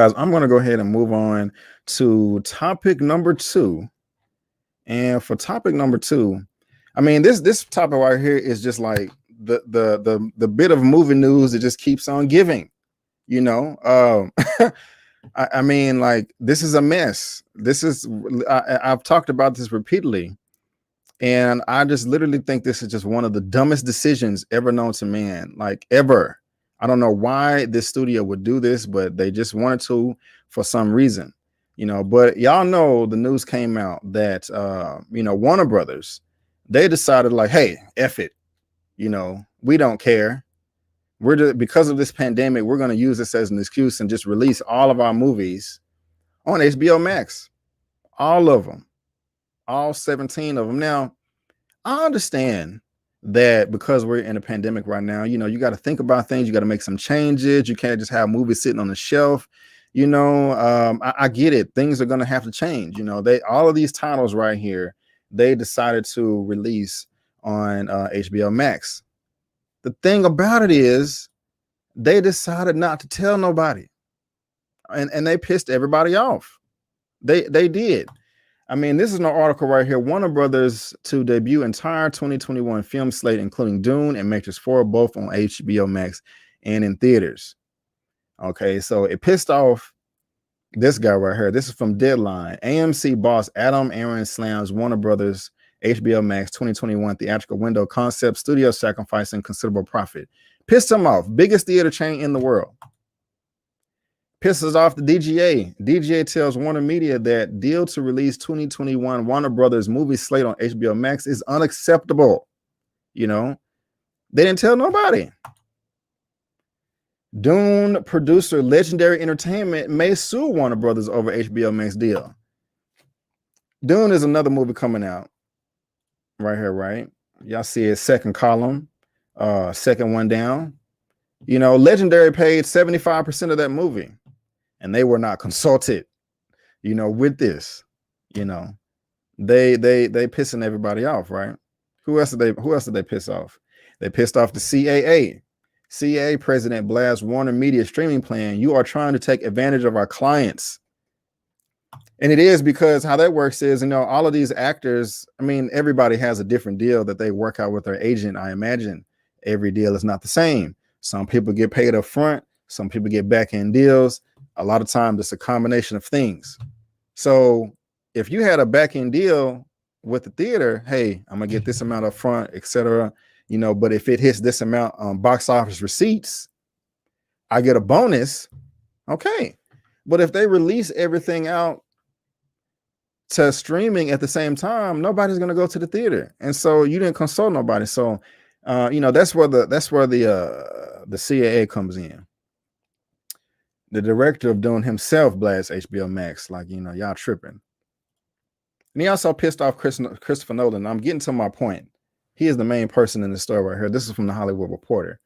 Guys, I'm going to go ahead and move on to topic number 2. And for topic number 2, I mean, this topic right here is just like the bit of movie news that just keeps on giving. You know, I mean, like, this is a mess. I've talked about this repeatedly, and I just literally think this is just one of the dumbest decisions ever known to man, like ever. I don't know why this studio would do this, but they just wanted to for some reason, but y'all know the news came out that, Warner Brothers, they decided like, hey, F it. We don't care. Because of this pandemic, we're going to use this as an excuse and just release all of our movies on HBO Max. All of them, all 17 of them. Now, I understand that because we're in a pandemic right now, you got to think about things. You got to make some changes. You can't just have movies sitting on the shelf. I get it. Things are going to have to change. All of these titles right here, they decided to release on HBO Max. The thing about it is they decided not to tell nobody, and they pissed everybody off. They did. I mean, this is an article right here. Warner Brothers to debut entire 2021 film slate, including Dune and Matrix 4, both on HBO Max and in theaters. Okay, so it pissed off this guy right here. This is from Deadline. AMC boss Adam Aaron slams Warner Brothers HBO Max 2021 theatrical window concept, studio sacrificing considerable profit. Pissed him off. Biggest theater chain in the world. Pisses off the DGA. DGA tells Warner Media that deal to release 2021 Warner Brothers movie slate on HBO Max is unacceptable. They didn't tell nobody. Dune producer Legendary Entertainment may sue Warner Brothers over HBO Max deal. Dune is another movie coming out right here, right? Y'all see it, second column, second one down. Legendary paid 75% of that movie, and they were not consulted, with this. They pissing everybody off, right? Who else did they piss off? They pissed off the CAA. CAA president blasts Warner Media streaming plan. You are trying to take advantage of our clients. And it is, because how that works is, all of these actors, I mean, everybody has a different deal that they work out with their agent. I imagine every deal is not the same. Some people get paid up front. Some people get back end deals. A lot of times it's a combination of things. So if you had a back end deal with the theater, hey, I'm gonna get this amount up front, etc. But if it hits this amount on box office receipts, I get a bonus. Okay. But if they release everything out to streaming at the same time, nobody's going to go to the theater. And so you didn't consult nobody. So, that's where the CAA comes in. The director of Dune himself blasts HBO Max. Like, y'all tripping. And he also pissed off Christopher Nolan. I'm getting to my point. He is the main person in the story right here. This is from the Hollywood Reporter.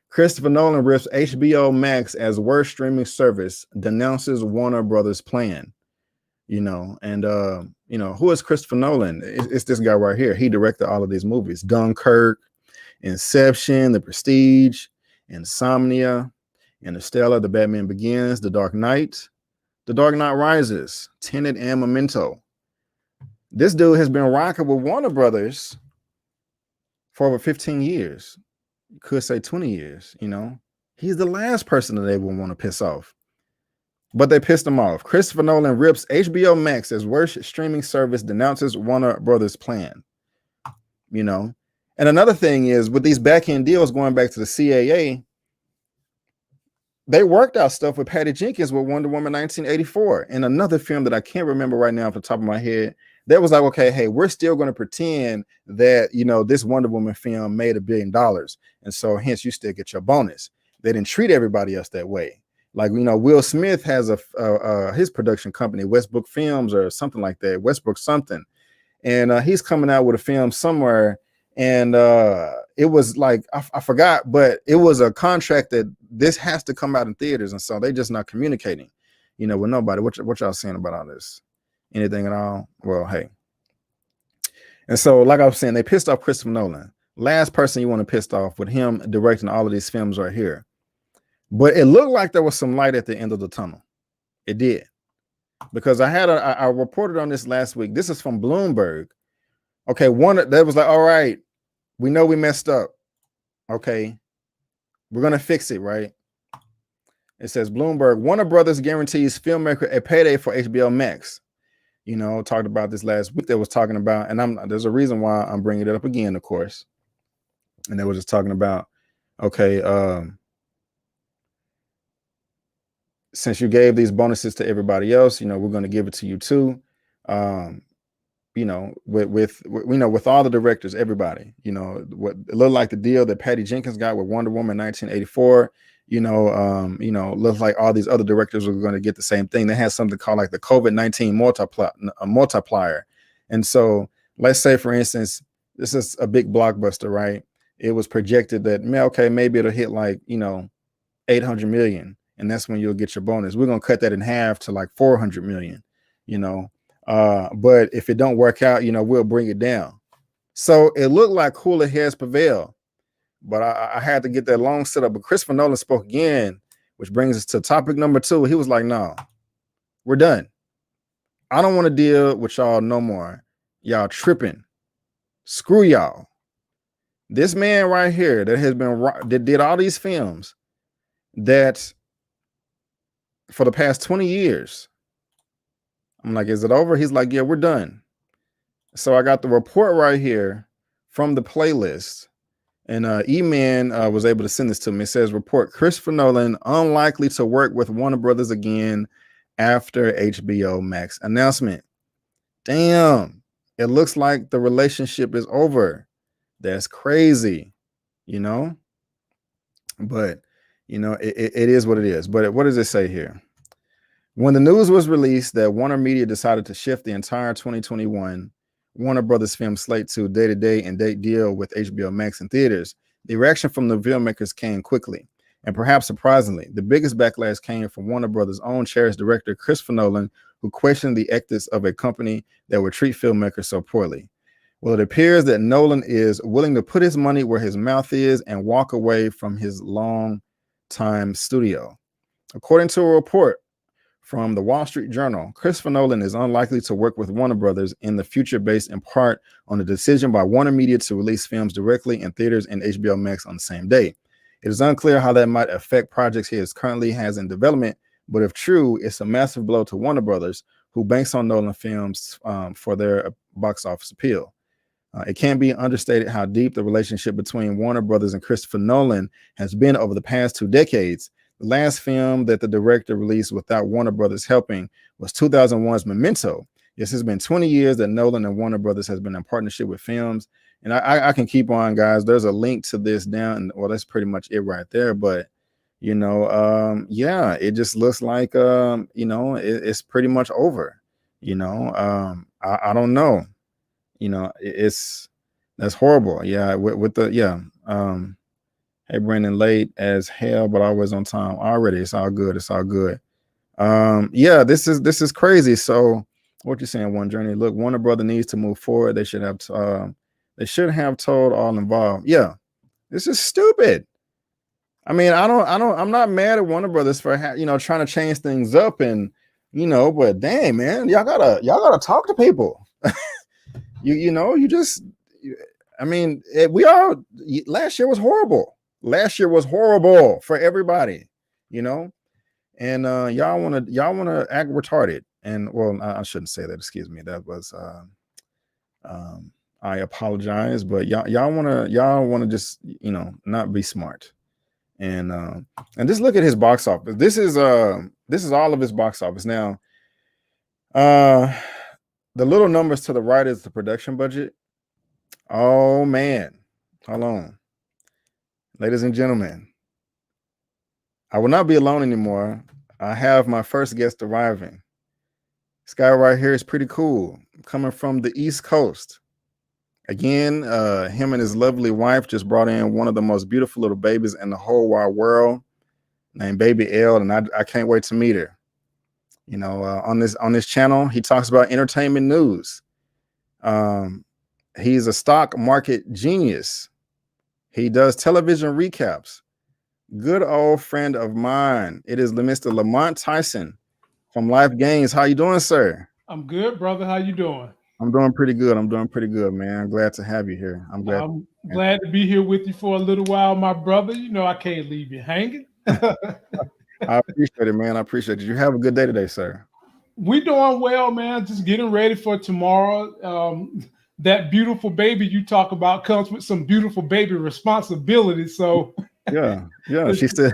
Christopher Nolan rips HBO Max as worst streaming service, denounces Warner Brothers plan. Who is Christopher Nolan? It's this guy right here. He directed all of these movies: Dunkirk, Inception, The Prestige, Insomnia, Interstellar, The Batman Begins, The Dark Knight Rises, Tenet, and Memento. This dude has been rocking with Warner Brothers for over 15 years. You could say 20 years. He's the last person that they would want to piss off. But they pissed him off. Christopher Nolan rips HBO Max as worst streaming service, denounces Warner Brothers plan. And another thing is, with these back-end deals, going back to the CAA, they worked out stuff with Patty Jenkins with Wonder Woman 1984. And another film that I can't remember right now off the top of my head, that was like, okay, hey, we're still going to pretend that, this Wonder Woman film made $1 billion. And so hence you still get your bonus. They didn't treat everybody else that way. Like, Will Smith has his production company, Westbrook Films or something like that, Westbrook something. And he's coming out with a film somewhere. And it was like, I forgot, but it was a contract that this has to come out in theaters. And so they just not communicating, with nobody. What y'all saying about all this? Anything at all? Well, hey. And so, like I was saying, they pissed off Christopher Nolan. Last person you want to piss off with him directing all of these films right here. But it looked like there was some light at the end of the tunnel. It did. Because I reported on this last week. This is from Bloomberg. Okay, one that was like, all right, we know we messed up. Okay, we're gonna fix it, right? It says Bloomberg, Warner Brothers guarantees filmmaker a payday for HBO Max. Talked about this last week. That was talking about, and there's a reason why I'm bringing it up again, of course. And they were just talking about, okay, since you gave these bonuses to everybody else, we're going to give it to you too. With all the directors, everybody, what it looked like the deal that Patty Jenkins got with Wonder Woman 1984. Looks like all these other directors were going to get the same thing. They had something called like the COVID-19 multiplier. And so let's say, for instance, this is a big blockbuster, right? It was projected that, maybe it'll hit like, 800 million. And that's when you'll get your bonus. We're going to cut that in half to like 400 million, but if it don't work out, we'll bring it down. So it looked like cooler heads prevail. But I had to get that long setup. But Christopher Nolan spoke again, which brings us to topic number 2. He was like, no, we're done. I don't want to deal with y'all no more. Y'all tripping. Screw y'all. This man right here that did all these films that for the past 20 years. I'm like, is it over? He's like, yeah, we're done. So I got the report right here from the playlist. And Eman was able to send this to me. It says, report Christopher Nolan unlikely to work with Warner Brothers again after HBO Max announcement. Damn, it looks like the relationship is over. That's crazy, But, it is what it is. But what does it say here? When the news was released that Warner Media decided to shift the entire 2021 Warner Brothers film slate to day-to-day and date deal with HBO Max in theaters, the reaction from the filmmakers came quickly. And perhaps surprisingly, the biggest backlash came from Warner Brothers' own cherished director, Christopher Nolan, who questioned the ethics of a company that would treat filmmakers so poorly. Well, it appears that Nolan is willing to put his money where his mouth is and walk away from his long-time studio. According to a report from the Wall Street Journal, Christopher Nolan is unlikely to work with Warner Brothers in the future based in part on the decision by Warner Media to release films directly in theaters and HBO Max on the same day. It is unclear how that might affect projects he currently has in development, but if true, it's a massive blow to Warner Brothers, who banks on Nolan films for their box office appeal. It can't be understated how deep the relationship between Warner Brothers and Christopher Nolan has been over the past 2 decades. The last film that the director released without Warner Brothers helping was 2001's Memento. Yes, it's been 20 years that Nolan and Warner Brothers has been in partnership with films. And I can keep on, guys. There's a link to this down. Well, that's pretty much it right there. But, it just looks like, it's pretty much over. I don't know. That's horrible. Yeah, hey, Brandon, late as hell, but always on time. Already, it's all good. It's all good. This is crazy. So, what you saying, One Journey? Look, Warner Brother needs to move forward. They should have told all involved. Yeah, this is stupid. I mean, I'm not mad at Warner Brothers for trying to change things up and but dang, man, y'all gotta talk to people. Last year was horrible. Last year was horrible for everybody, and y'all want to act retarded. And well, I shouldn't say that. Excuse me. That was I apologize, but y'all want to just not be smart. And just look at his box office. This is all of his box office now. The little numbers to the right is the production budget. Oh man, hold on. Ladies and gentlemen, I will not be alone anymore. I have my first guest arriving. This guy right here is pretty cool. Coming from the East Coast. Again, him and his lovely wife just brought in one of the most beautiful little babies in the whole wide world, named Baby L, and I can't wait to meet her. On this channel, he talks about entertainment news. He's a stock market genius. He does television recaps. Good old friend of mine. It is Mr. Lamont Tyson. from Life Games. How you doing, sir? I'm good, brother. How you doing? I'm doing pretty good. I'm doing pretty good, man. I'm glad to have you here. I'm glad. I'm glad to be here with you for a little while, my brother. You know I can't leave you hanging. I appreciate it, man. I appreciate it. You have a good day today, sir. We doing well, man. Just getting ready for tomorrow. That beautiful baby you talk about comes with some beautiful baby responsibilities. So Yeah. She's still,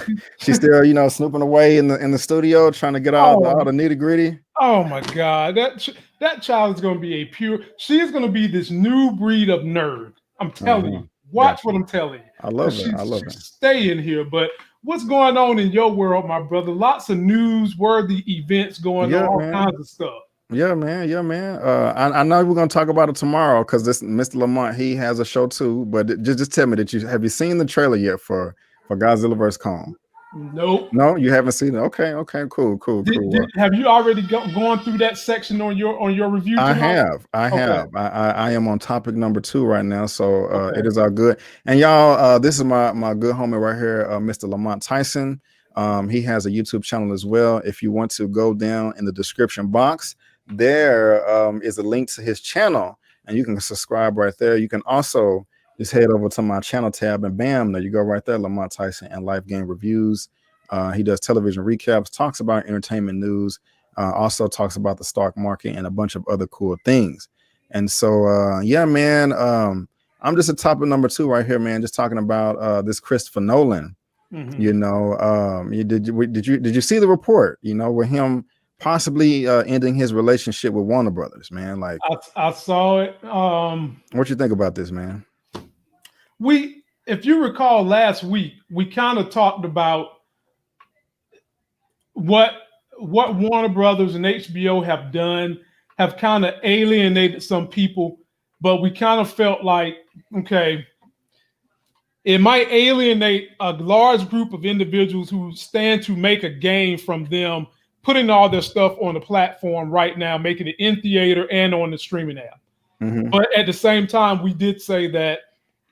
snooping away in the studio, trying to get all the nitty gritty. Oh my God, that child is going to be she is going to be this new breed of nerd. I'm telling you. Watch what I'm telling you. I love it. I love it. Staying here, but what's going on in your world, my brother? Lots of newsworthy events going on, all kinds of stuff. Yeah, man. I know we're gonna talk about it tomorrow because this Mr. Lamont, he has a show too. But just tell me have you seen the trailer yet for Godzilla vs. Kong? Nope. No, you haven't seen it. Okay, cool. Have you already gone through that section on your review? I have. I am on topic number 2 right now, so it is all good. And y'all, this is my good homie right here, Mr. Lamont Tyson. He has a YouTube channel as well. If you want to go down in the description box, there is a link to his channel, and you can subscribe right there. You can also just head over to my channel tab, and bam, there you go right there, Lamont Tyson and Life Game Reviews. He does television recaps, talks about entertainment news, also talks about the stock market and a bunch of other cool things. And so, yeah, man, I'm just at topic number 2 right here, man, just talking about this Christopher Nolan. Mm-hmm. Did you see the report, with him possibly ending his relationship with Warner Brothers, man? Like, I saw it. What you think about this, man? If you recall last week, we kind of talked about what Warner Brothers and HBO have done, have kind of alienated some people, but we kind of felt like, okay, it might alienate a large group of individuals who stand to make a gain from them putting all their stuff on the platform right now, making it in theater and on the streaming app. Mm-hmm. But at the same time, we did say that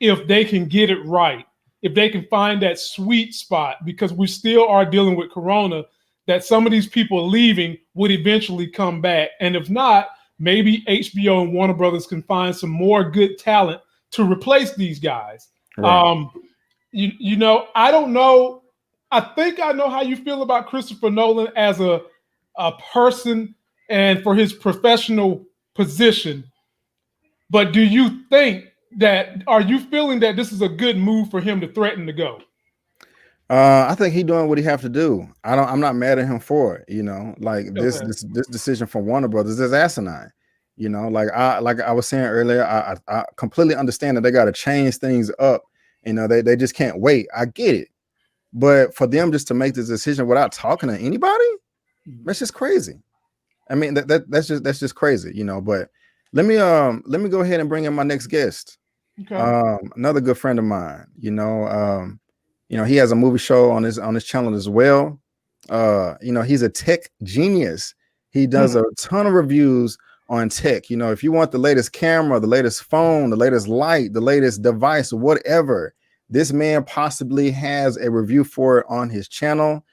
if they can get it right, if they can find that sweet spot, because we still are dealing with Corona, that some of these people leaving would eventually come back. And if not, maybe HBO and Warner Brothers can find some more good talent to replace these guys. Right. I don't know. I think I know how you feel about Christopher Nolan as a person and for his professional position. But do you think are you feeling that this is a good move for him to threaten to go? I think he's doing what he have to do. I'm not mad at him for it. This decision from Warner Brothers is asinine. Like I was saying earlier, I completely understand that they got to change things up. They just can't wait. I get it. But for them just to make this decision without talking to anybody, that's just crazy. I mean, that's just crazy, But let me go ahead and bring in my next guest. Okay. Another good friend of mine. He has a movie show on his channel as well. He's a tech genius. He does a ton of reviews on tech. If you want the latest camera, the latest phone, the latest light, the latest device, whatever, this man possibly has a review for it on his channel.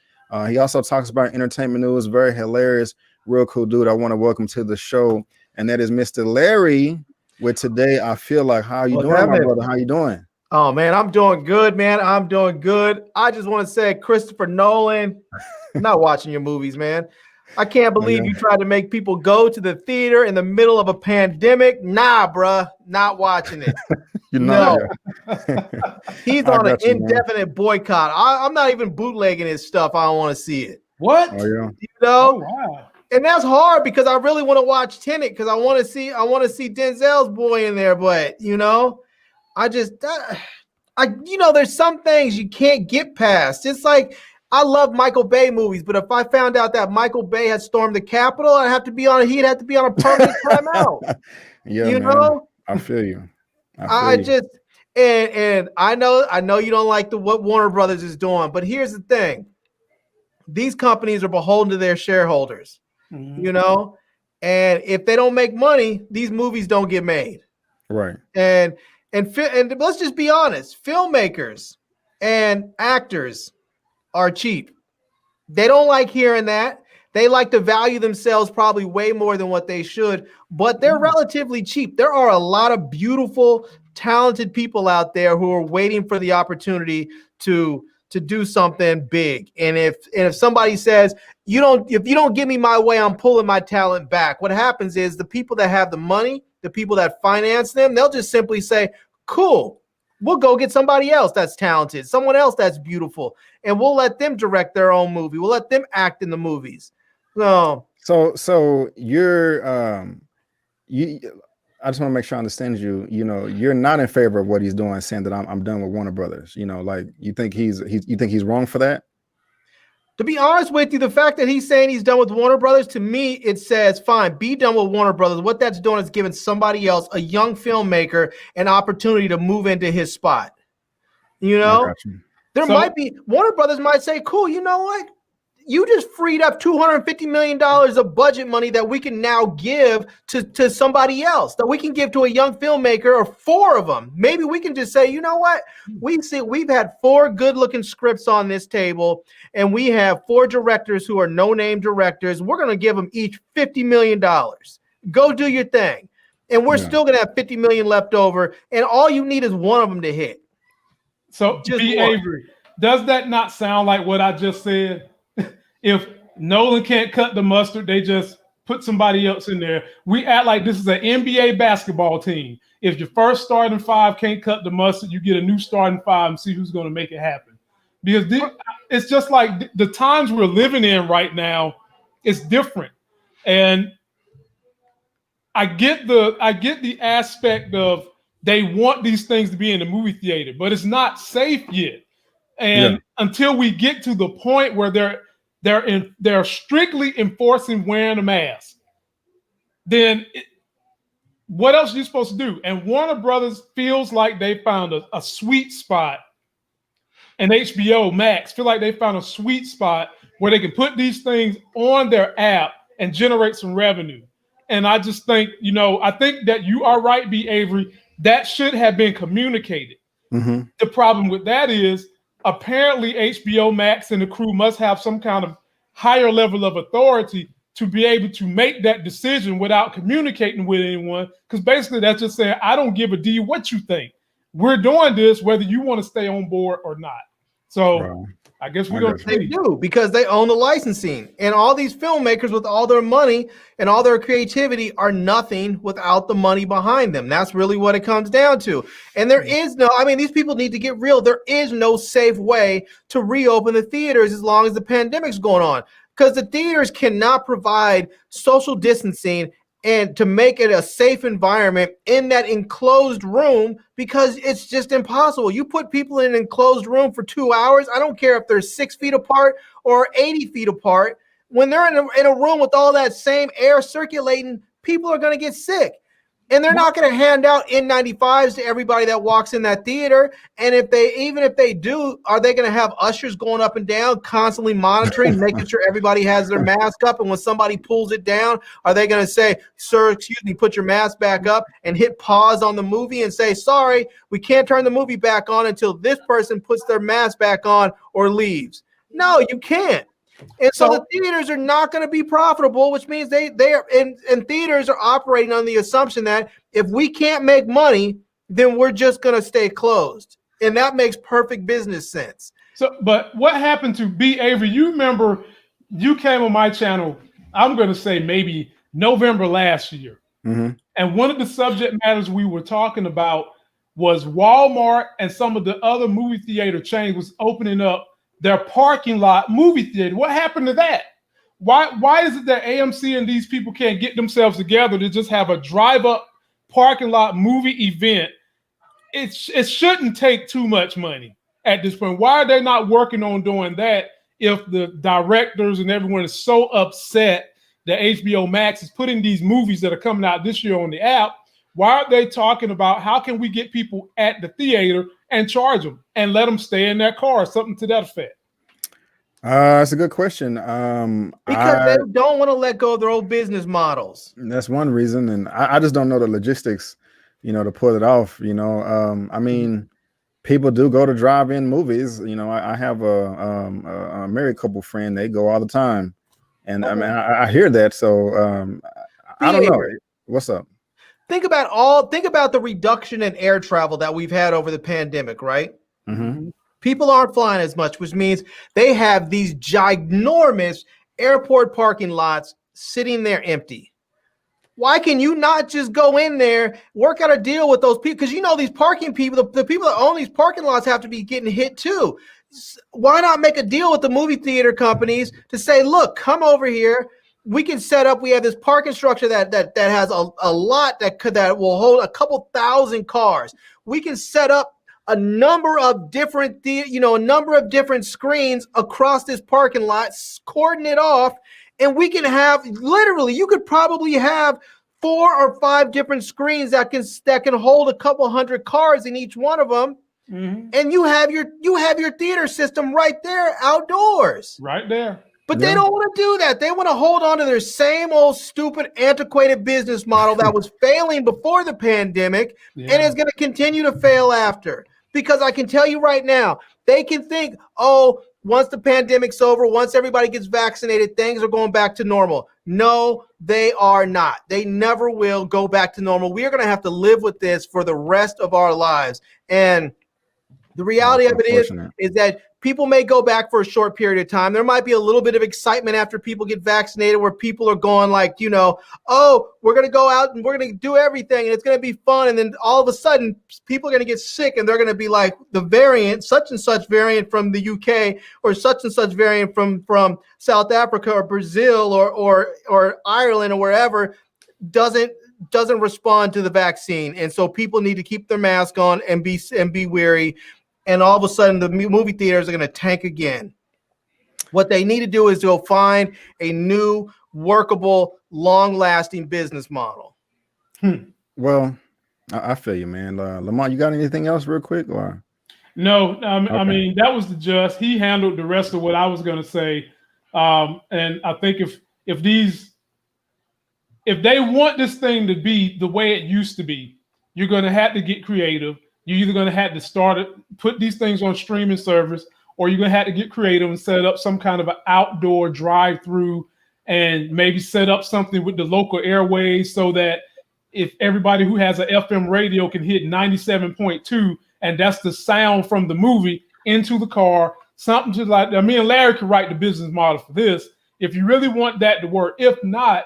He also talks about entertainment news. Very hilarious, real cool dude. I want to welcome to the show, and that is Mr. Larry. With Today I Feel Like. How you doing, my brother? How you doing? Oh man, I'm doing good, man. I'm doing good. I just want to say, Christopher Nolan, I'm not watching your movies, man. I can't believe you tried to make people go to the theater in the middle of a pandemic. Nah, bruh, not watching it. He's on an indefinite boycott. I'm not even bootlegging his stuff. I don't want to see it. What? Oh, yeah. Oh, wow. And that's hard because I really want to watch Tenet because I want to see Denzel's boy in there, but there's some things you can't get past. It's like I love Michael Bay movies, but if I found out that Michael Bay had stormed the Capitol, he'd have to be on a permanent timeout. Yeah, I feel you. And I know you don't like what Warner Brothers is doing, but here's the thing. These companies are beholden to their shareholders. Mm-hmm. And if they don't make money, these movies don't get made. Right. And let's just be honest, filmmakers and actors are cheap. They don't like hearing that. They like to value themselves probably way more than what they should, but they're relatively cheap. There are a lot of beautiful, talented people out there who are waiting for the opportunity to do something big. And if somebody says, if you don't give me my way, I'm pulling my talent back. What happens is the people that have the money, the people that finance them, they'll just simply say, cool, we'll go get somebody else that's talented, someone else that's beautiful, and we'll let them direct their own movie. We'll let them act in the movies. So you're I just want to make sure I understand you. You know, you're not in favor of what he's doing, saying that I'm done with Warner Brothers. You know, like you think he's wrong for that? To be honest with you, the fact that he's saying he's done with Warner Brothers, to me, it says, fine, be done with Warner Brothers. What that's doing is giving somebody else, a young filmmaker, an opportunity to move into his spot. You know, Warner Brothers might say, cool, you know what? You just freed up $250 million of budget money that we can now give to somebody else, that we can give to a young filmmaker, or 4 of them. Maybe we can just say, you know what? We've had 4 good-looking scripts on this table, and we have 4 directors who are no-name directors. We're going to give them each $50 million. Go do your thing. And we're still going to have $50 million left over, and all you need is one of them to hit. So, B. Avery, does that not sound like what I just said? If Nolan can't cut the mustard, they just put somebody else in there. We act like this is an NBA basketball team. If your first starting 5 can't cut the mustard, you get a new starting 5 and see who's going to make it happen. Because it's just like the times we're living in right now, it's different. And I get the aspect of they want these things to be in the movie theater, but it's not safe yet. And until we get to the point where they're strictly enforcing wearing a mask, then what else are you supposed to do? And Warner Brothers feels like they found a sweet spot, and HBO Max feel like they found a sweet spot where they can put these things on their app and generate some revenue. And I just think, I think that you are right, B. Avery. That should have been communicated. Mm-hmm. The problem with that is, apparently HBO Max and the crew must have some kind of higher level of authority to be able to make that decision without communicating with anyone. Because basically that's just saying, I don't give a D what you think. We're doing this whether you want to stay on board or not. So I guess we're going to They do, because they own the licensing. And all these filmmakers with all their money and all their creativity are nothing without the money behind them. That's really what it comes down to. And there is these people need to get real. There is no safe way to reopen the theaters as long as the pandemic's going on, because the theaters cannot provide social distancing and to make it a safe environment in that enclosed room, because it's just impossible. You put people in an enclosed room for 2 hours, I don't care if they're 6 feet apart or 80 feet apart. When they're in a room with all that same air circulating, people are going to get sick. And they're not going to hand out N95s to everybody that walks in that theater. And even if they do, are they going to have ushers going up and down, constantly monitoring, making sure everybody has their mask up? And when somebody pulls it down, are they going to say, sir, excuse me, put your mask back up, and hit pause on the movie and say, sorry, we can't turn the movie back on until this person puts their mask back on or leaves? No, you can't. And so the theaters are not going to be profitable, which means they are, and theaters are operating on the assumption that if we can't make money, then we're just going to stay closed. And that makes perfect business sense. So, but what happened to B. Avery? You remember you came on my channel, I'm going to say maybe November last year. Mm-hmm. And one of the subject matters we were talking about was Walmart and some of the other movie theater chains was opening up their parking lot movie theater. What happened to that? Why is it that AMC and these people can't get themselves together to just have a drive-up parking lot movie event? It shouldn't take too much money at this point. Why are they not working on doing that if the directors and everyone is so upset that HBO Max is putting these movies that are coming out this year on the app? Why aren't they talking about how can we get people at the theater and charge them and let them stay in their car, something to that effect? That's a good question. Because they don't want to let go of their old business models. That's one reason, and I just don't know the logistics, to pull it off. I mean, people do go to drive-in movies. I have a married couple friend; they go all the time, And I mean, I hear that. So I don't know. What's up? Think about the reduction in air travel that we've had over the pandemic, right? Mm-hmm. People aren't flying as much, which means they have these ginormous airport parking lots sitting there empty. Why can you not just go in there, work out a deal with those people? Because you know these parking people, the people that own these parking lots have to be getting hit too. Why not make a deal with the movie theater companies to say, look, come over here. We can set up. We have this parking structure that has a lot that will hold a couple thousand cars. We can set up a number of different screens across this parking lot, cordon it off, and we can have literally. You could probably have 4 or 5 different screens that can hold a couple hundred cars in each one of them, and you have your theater system right there outdoors, right there. But they don't want to do that. They want to hold on to their same old stupid, antiquated business model that was failing before the pandemic and is going to continue to fail after. Because I can tell you right now, they can think, oh, once the pandemic's over, once everybody gets vaccinated, things are going back to normal. No, they are not. They never will go back to normal. We are going to have to live with this for the rest of our lives. And the reality of it is that people may go back for a short period of time. There might be a little bit of excitement after people get vaccinated where people are going like, oh, we're going to go out and we're going to do everything and it's going to be fun. And then all of a sudden people are going to get sick and they're going to be like the variant, such and such variant from the UK or such and such variant from South Africa or Brazil or Ireland or wherever doesn't respond to the vaccine. And so people need to keep their mask on and be wary. And all of a sudden, the movie theaters are going to tank again. What they need to do is go find a new, workable, long-lasting business model. Well, I feel you, man. Lamont, you got anything else real quick? Or? No, I mean, that was the just. He handled the rest of what I was going to say. And I think if they want this thing to be the way it used to be, you're going to have to get creative. You're either going to have to put these things on streaming service, or you're going to have to get creative and set up some kind of an outdoor drive-through and maybe set up something with the local airways so that if everybody who has an FM radio can hit 97.2 and that's the sound from the movie into the car, something just like that. Me and Larry could write the business model for this if you really want that to work. If not,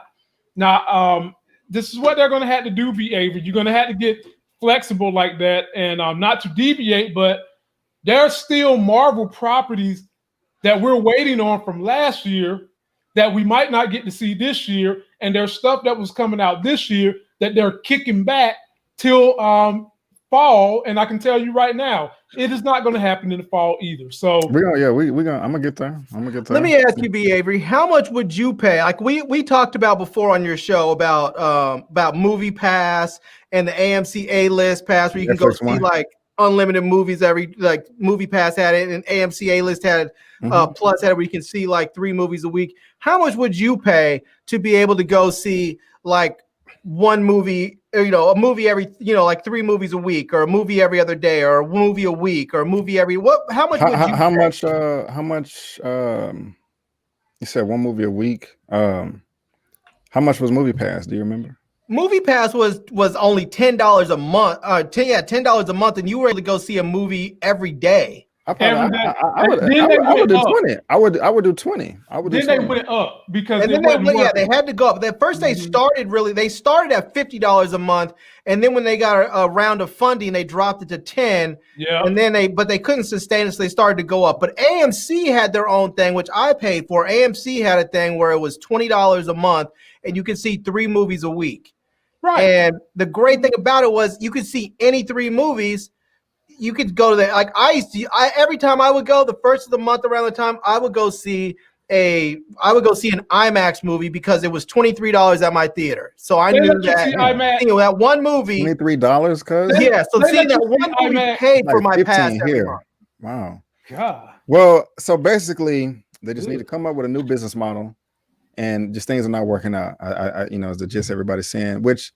now this is what they're going to have to do, B. Avery. You're going to have to get flexible like that and not to deviate, but there's still Marvel properties that we're waiting on from last year that we might not get to see this year, and there's stuff that was coming out this year that they're kicking back till fall. And I can tell you right now, it is not going to happen in the fall either. So I'm gonna get there. Let me ask you, B. Avery, how much would you pay? Like we talked about before on your show about Movie Pass and the AMC A-List Pass, where you can go see like unlimited movies like Movie Pass had it, and AMC A-List had it, Plus had it, where you can see like 3 movies a week. How much would you pay to be able to go see like one movie, or, a movie every, like 3 movies a week, or a movie every other day, or a movie a week, or a movie every how much would you pay? How much you said 1 movie a week? How much was Movie Pass? Do you remember? Movie Pass was only $10 a month. $10 a month, and you were able to go see a movie every day. I would do 20. I would do 20. Then they went up because they had to go up. At first they started at $50 a month, and then when they got a round of funding, they dropped it to 10. Yeah. And then they couldn't sustain it, so they started to go up. But AMC had their own thing, which I paid for. AMC had a thing where it was $20 a month, and you could see 3 movies a week. Right. And the great thing about it was you could see any 3 movies. You could go to every time I would go the first of the month around the time I would go see an IMAX movie because it was $23 at my theater. So I knew that one movie $23, cuz so seeing that one movie paid for my pass every month. Wow. God. Well, so basically they just need to come up with a new business model, and just things are not working out. It's the gist everybody's saying, which